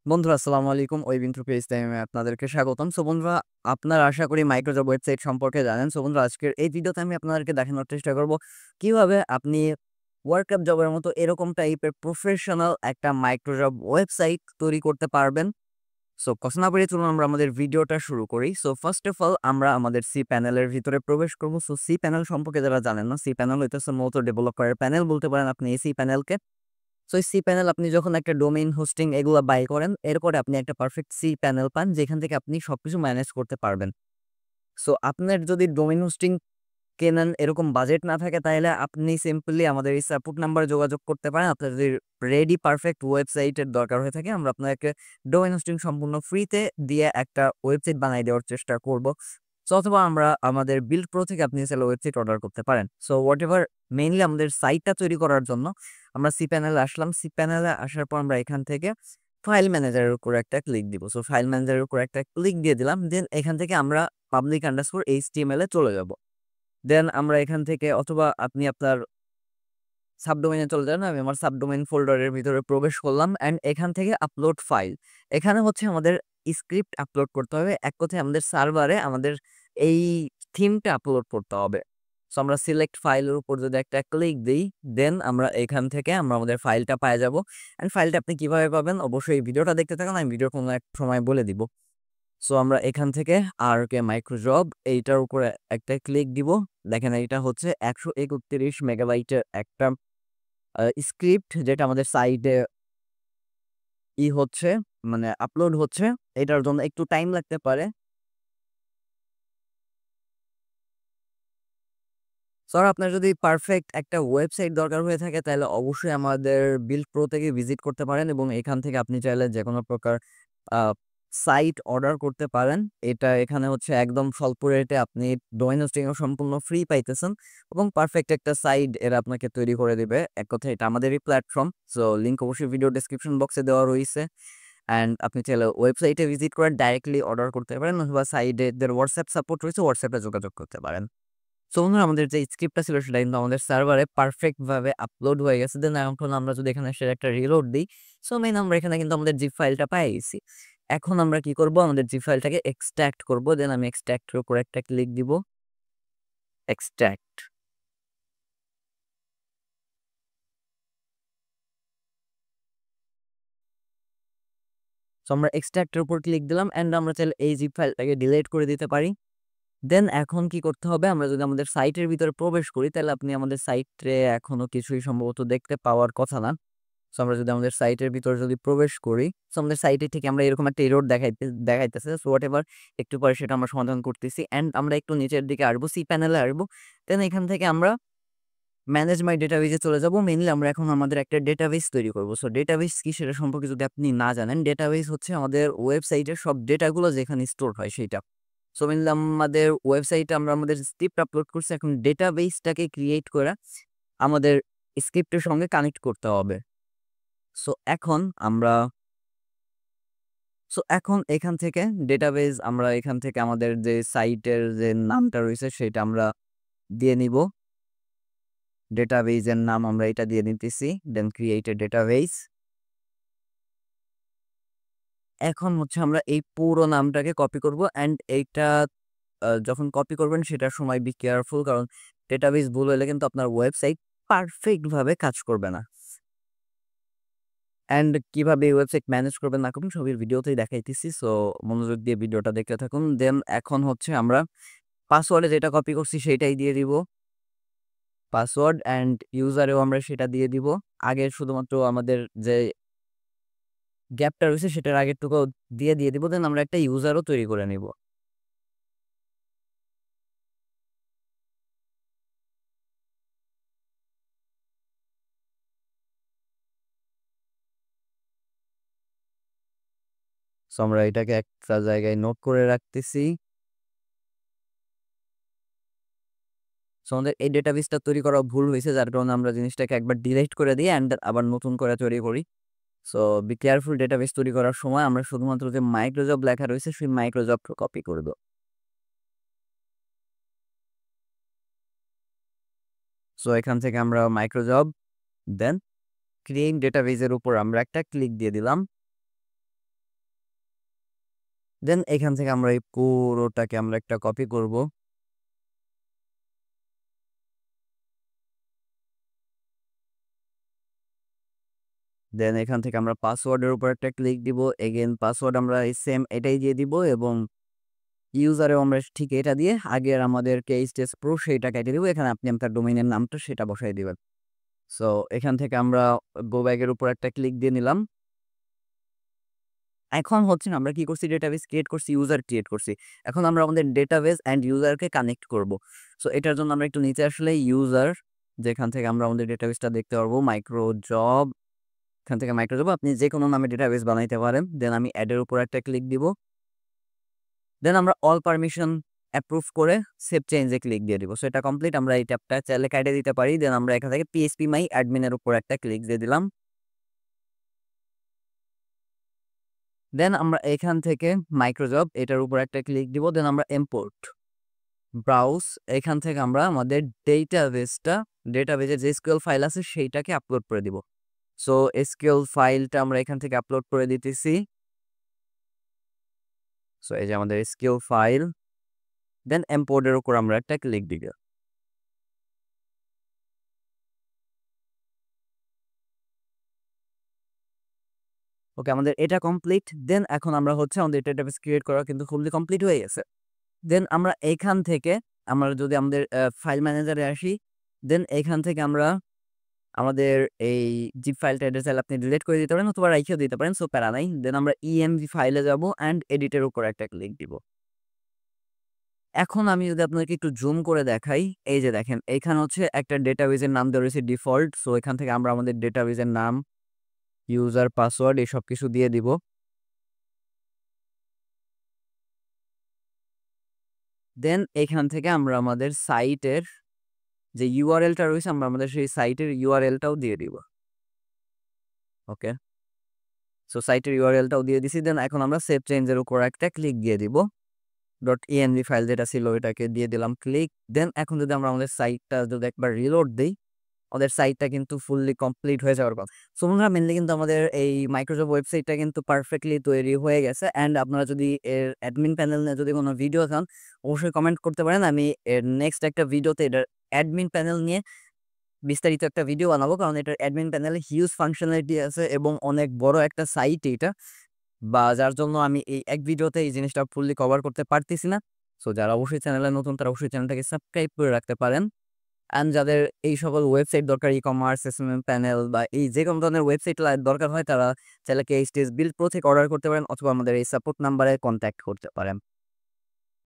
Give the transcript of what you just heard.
বন্ধুরা আসসালামু আলাইকুম। ওয়েব পেজ টাইমে আপনাদেরকে স্বাগতম। সো বন্ধুরা, আপনারা আশা করি মাইক্রোজব ওয়েবসাইট সম্পর্কে জানেন। সো বন্ধুরা, আজকের এই ভিডিওতে আমি আপনাদেরকে দেখানোর চেষ্টা করব কিভাবে আপনি ওয়ার্কআপ জবের মতো এরকম টাইপের প্রফেশনাল একটা মাইক্রোজব ওয়েবসাইট তৈরি করতে পারবেন। সো কথা না বাড়িয়ে চলুন আমরা আমাদের ভিডিওটা শুরু করি। সো ফার্স্ট অফ অল আমরা আমাদের সি প্যানেলের ভিতরে প্রবেশ করব। সো সি প্যানেল সম্পর্কে যারা জানেন না, সি প্যানেল হইতেছে মূলত ডেভেলপারের প্যানেল বলতে পারেন আপনি এই সি প্যানেলকে। সো এই সি প্যানেল আপনি যখন একটা ডোমেইন হোস্টিং এগুলা বাই করেন, এরপরে আপনি একটা পারফেক্ট সি প্যানেল পান যেখান থেকে আপনি সবকিছু ম্যানেজ করতে পারবেন। সো আপনার যদি ডোমেইন হোস্টিং কেনেন এরকম বাজেট না থাকে, তাহলে আপনি সিম্পলি আমাদের এই সাপোর্ট নাম্বারে যোগাযোগ করতে পারেন। আপনার যদি রেডি পারফেক্ট ওয়েবসাইটের দরকার হয়ে থাকে, আমরা আপনাকে ডোমেইন হোস্টিং সম্পূর্ণ ফ্রিতে দিয়ে একটা ওয়েবসাইট বানাই দেওয়ার চেষ্টা করব। সো অথবা আমরা আমাদের বিল্ড প্রো থেকে আপনি চাইলে ওয়েবসাইট অর্ডার করতে পারেন। সো হোয়াট এভার, মেইনলি আমাদের সাইটটা তৈরি করার জন্য আমরা সি প্যানেলে আসলাম। সি প্যানেলে আসার পর আমরা এখান থেকে ফাইল ম্যানেজারের উপর একটা ক্লিক দিব। সো ফাইল ম্যানেজারের উপর একটা ক্লিক দিয়ে দিলাম। দেন এখান থেকে আমরা পাবলিক আন্ডারস্কোর এইচটিএমএল এ চলে যাব। দেন আমরা এখান থেকে অথবা আপনি আপনার সাবডোমেইনে চলে যান। আমি আমার সাবডোমেইন ফোল্ডারের ভিতরে প্রবেশ করলাম অ্যান্ড এখান থেকে আপলোড ফাইল। এখানে হচ্ছে আমাদের স্ক্রিপ্ট আপলোড করতে হবে। এক কথায় আমাদের সার্ভারে আমাদের এই থিমটা আপলোড করতে হবে। সো আমরা সিলেক্ট ফাইলের উপর যদি একটা ক্লিক দিই, দেন আমরা এখান থেকে আমরা আমাদের ফাইলটা পেয়ে যাব। অ্যান্ড ফাইলটা আপনি কিভাবে পাবেন অবশ্যই এই ভিডিওটা দেখতে থাকুন, আমি ভিডিও কোনো এক সময় বলে দিব। সো আমরা এখান থেকে আরকে মাইক্রোজব এইটার উপরে একটা ক্লিক দিব। দেখেন এটা হচ্ছে 131 মেগাবাইটের একটা স্ক্রিপ্ট, যেটা আমাদের সাইটে হচ্ছে, মানে আপলোড হচ্ছে। এটার জন্য একটু টাইম লাগতে পারে। স্যার, আপনার যদি পারফেক্ট একটা ওয়েবসাইট দরকার হয়ে থাকে, তাহলে অবশ্যই আমাদের বিল্ড প্রো থেকে ভিজিট করতে পারেন এবং এখান থেকে আপনি চাইলে যেকোনো প্রকার আ সাইট অর্ডার করতে পারেন। এটা এখানে হচ্ছে একদম স্বল্প রেটে আপনি ডোমেইন হোস্টিং ও সম্পূর্ণ ফ্রি পাইতেছেন এবং পারফেক্ট একটা সাইট এরা আপনাকে তৈরি করে দিবে। এক কথায় এটা আমাদেরই প্ল্যাটফর্ম। সো লিংক অবশ্যই ভিডিও ডেসক্রিপশন বক্সে দেওয়া রইছে। অ্যান্ড আপনি চাইলে ওয়েবসাইটে ভিজিট করে ডাইরেক্টলি অর্ডার করতে পারেন অথবা সাইটে এদের হোয়াটসঅ্যাপ সাপোর্ট রয়েছে, হোয়াটসঅ্যাপে যোগাযোগ করতে পারেন। সো বন্ধুরা, আমাদের যে স্ক্রিপ্টটা ছিল সেটা কিন্তু আমাদের সার্ভারে পারফেক্ট ভাবে আপলোড হয়ে গেছে। দেন এখন আমরা যদি এখানে এসে একটা রিলোড দিই, সো মেইন আমরা এখানে কিন্তু আমাদের জিপ ফাইলটা পেয়ে গেছি। এখন আমরা কি করব, আমাদের জিপ ফাইলটাকে এক্সট্রাক্ট করব। দেন আমি এক্সট্রাক্টের উপর একটা ক্লিক দিব। এক্সট্রাক্ট। সো আমরা এক্সট্রাক্টের উপর ক্লিক দিলাম অ্যান্ড আমরা চাইলে এই জিপ ফাইলটাকে ডিলিট করে দিতে পারি। দেন এখন কি করতে হবে, আমরা যদি আমাদের সাইটের ভিতরে প্রবেশ করি, তাহলে আপনি আমাদের সাইটে এখনো কিছুই সম্ভবত দেখতে পাওয়ার কথা না। সো আমরা যদি আমাদের সাইটের ভিতরে যদি প্রবেশ করি, সো আমাদের সাইটে থেকে আমরা এরকম একটা এরর দেখাইতেছে। সো হোয়াট এভার, একটু পরে সেটা আমরা সমাধান করতেছি অ্যান্ড আমরা একটু নিচের দিকে আসবো, সি প্যানেলে আসবো। দেন এখান থেকে আমরা ম্যানেজ মাই ডেটাবেজে চলে যাব। মেইনলি আমরা এখন আমাদের একটা ডেটাবেস তৈরি করব। সো ডেটাবেস কি সেটা সম্পর্কে যদি আপনি না জানেন, ডেটাবেস হচ্ছে আমাদের ওয়েবসাইটের সব ডেটাগুলো যেখানে স্টোর হয় সেইটা। সো মেইনলি আমাদের ওয়েবসাইটে আমরা আমাদের স্ক্রিপ্ট আপলোড করছি। এখন ডেটাবেসটাকে ক্রিয়েট করা আমাদের স্ক্রিপ্টের সঙ্গে কানেক্ট করতে হবে। সো এখন আমরা সো এখন এখান থেকে ডেটাবেজ আমরা এখান থেকে আমাদের যে সাইটের যে নামটা রয়েছে সেটা আমরা দিয়ে নিব। ডেটাবেজের নাম আমরা এটা দিয়ে নিতেছি। দেন ক্রিয়েট এ ডেটাবেজ। এখন হচ্ছে আমরা এই পুরো নামটাকে কপি করব অ্যান্ড এইটা যখন কপি করবেন সেটার সময় বি কেয়ারফুল, কারণ ডেটাবেস ভুল হলে কিন্তু আপনার ওয়েবসাইট পারফেক্ট ভাবে কাজ করবে না। অ্যান্ড কিভাবে এই ওয়েবসাইট ম্যানেজ করবেন না করবেন সবই ভিডিওতেই দেখাইতেছি। সো মনোযোগ দিয়ে ভিডিওটা দেখতে থাকুন। দেন এখন হচ্ছে আমরা পাসওয়ার্ডে যেটা কপি করছি সেটাই দিয়ে দিব। পাসওয়ার্ড অ্যান্ড ইউজারেও আমরা সেটা দিয়ে দিব। আগে শুধুমাত্র আমাদের যে গ্যাপটা রয়েছে সেটার আগেরটুকু দিয়ে দিব। দেন আমরা একটা ইউজারও তৈরি করে নিব। সো আমরা এটাকে একটা জায়গায় নোট করে রাখতেছি। সো আমাদের এই ডেটাবেসটা তৈরি করা ভুল হইছে, যার কারণে আমরা জিনিসটাকে একবার ডিলিট করে দিই অ্যান্ড আবার নতুন করে তৈরি করি। সো বি কেয়ারফুল, ডেটাবেস তৈরি করার সময় আমরা শুধুমাত্র যে মাইক্রোজব লেখা রয়েছে সেই মাইক্রোজবটা কপি করব। সো এখান থেকে আমরা মাইক্রোজব, দেন ক্রিয়েট ডেটাবেজের উপর আমরা একটা ক্লিক দিয়ে দিলাম। দেন এখান থেকে আমরা এই পুরোটাকে আমরা একটা কপি করব। দেন এখান থেকে আমরা পাসওয়ার্ডের উপর একটা ক্লিক দিব। এগেইন পাসওয়ার্ড আমরা এই সেম এটাই দিয়ে দিব এবং ইউজারেও আমরা ঠিক এটা দিয়ে আগের আমাদের এইচটিএস প্রো সেইটা কেটে দিব। এখানে আপনি আপনার ডোমেইনের নামটা সেটা বসাই দিবেন। সো এখান থেকে আমরা গো ব্যাক-এর উপর একটা ক্লিক দিয়ে নিলাম। এখন হচ্ছে আমরা কি করছি, ডেটাবেস ক্রিয়েট করছি, ইউজার ক্রিয়েট করছি। এখন আমরা আমাদের ডেটাবেস অ্যান্ড ইউজারকে কানেক্ট করব। সো এটার জন্য আমরা একটু নিচে আসলে ইউজার, যেখান থেকে আমরা আমাদের ডেটাবেসটা দেখতে পারবো, মাইক্রো জব, এখান থেকে মাইক্রো জব আপনি যে কোনো নামে ডেটাবেস বানাইতে পারেন। দেন আমি অ্যাডের উপর একটা ক্লিক দিব। দেন আমরা অল পারমিশন অ্যাপ্রুভ করে সেভ চেঞ্জে ক্লিক দিয়ে দিব। সো এটা কমপ্লিট। আমরা এই ট্যাবটা চাইলে কাইটে দিতে পারি। দেন আমরা এখান থেকে পিএইচপি মাই অ্যাডমিনের উপর একটা ক্লিক দিয়ে দিলাম। দেন আমরা এখান থেকে মাইক্রোজব এটার উপর একটা ক্লিক দিব। দেন আমরা ইম্পোর্ট ব্রাউজ, এখান থেকে আমরা আমাদের ডেটাবেজের যে এসকিউএল ফাইল আছে সেইটাকে আপলোড করে দিব। সো এসকিউএল ফাইলটা আমরা এখান থেকে আপলোড করে দিতেছি। সো এই যে আমাদের এসকিউএল ফাইল। দেন ইম্পোর্টের উপর আমরা একটা ক্লিক দিব। ওকে, আমাদের এটা কমপ্লিট। দেন এখন আমরা হচ্ছে আমাদের ডেটাবেস ক্রিয়েট করা কিন্তু ফুললি কমপ্লিট হয়ে গেছে। দেন আমরা এখান থেকে আমরা যদি আমাদের ফাইল ম্যানেজারে আসি, দেন এখান থেকে আমরা আমাদের এই জিপ ফাইলটা এটা চাইলে আপনি ডিলিট করে দিতে পারেন অথবা রাইখেও দিতে পারেন। সো প্যারা নাই। দেন আমরা ইএমভি ফাইলে যাব অ্যান্ড এডিটের উপর একটা ক্লিক দিব। এখন আমি যদি আপনাকে একটু জুম করে দেখাই, এই যে দেখেন এইখানে হচ্ছে একটা ডেটাবেজের নাম দেওয়া রয়েছে ডিফল্ট। সো এখান থেকে আমরা আমাদের ডেটাবেজের নাম, ইউজার, পাসওয়ার্ড এই সব কিছু দিয়ে দিব। দেন এখান থেকে আমরা আমাদের সাইটের যে ইউআরএলটা রয়েছে আমরা আমাদের সেই সাইটের ইউআরএলটাও দিয়ে দিব। ওকে, সো সাইটের ইউআরএলটাও দিয়ে দিছি। দেন এখন আমরা সেভ চেঞ্জের উপর একটা ক্লিক দিয়ে দিব। .env ফাইল যেটা ছিল ওইটাকে দিয়ে দিলাম ক্লিক। দেন এখন যদি আমরা আমাদের সাইটটা যদি একবার রিলোড দেই, আমাদের সাইটটা কিন্তু ফুললি কমপ্লিট হয়ে যাওয়ার কথা। সো বন্ধুরা মেইনলি কিন্তু আমাদের এই মাইক্রোসফট ওয়েবসাইটটা কিন্তু পারফেক্টলি তৈরি হয়ে গেছে। অ্যান্ড আপনারা যদি এর অ্যাডমিন প্যানেল নিয়ে যদি কোনো ভিডিও চান অবশ্যই কমেন্ট করতে পারেন। আমি এর নেক্সট একটা ভিডিওতে এটার অ্যাডমিন প্যানেল নিয়ে বিস্তারিত একটা ভিডিও বানাবো, কারণ এটার অ্যাডমিন প্যানেলে হিউজ ফাংশনালিটি আছে এবং অনেক বড় একটা সাইট এটা, যার জন্য আমি এই এক ভিডিওতে এই জিনিসটা ফুললি কভার করতে পারতেছি না। সো যারা অবশ্যই চ্যানেলে নতুন তারা অবশ্যই চ্যানেলটাকে সাবস্ক্রাইব করে রাখতে পারেন। অ্যান্ড যাদের এই সকল ওয়েবসাইট দরকার, ই-কমার্স, এসএমএম প্যানেল বা এই যে কোনো ধরনের ওয়েবসাইট দরকার হয় তারা চাইলে এইচটিএস বিল্ড প্রো থেকে অর্ডার করতে পারেন অথবা আমাদের এই সাপোর্ট নাম্বারে কন্ট্যাক্ট করতে পারেন।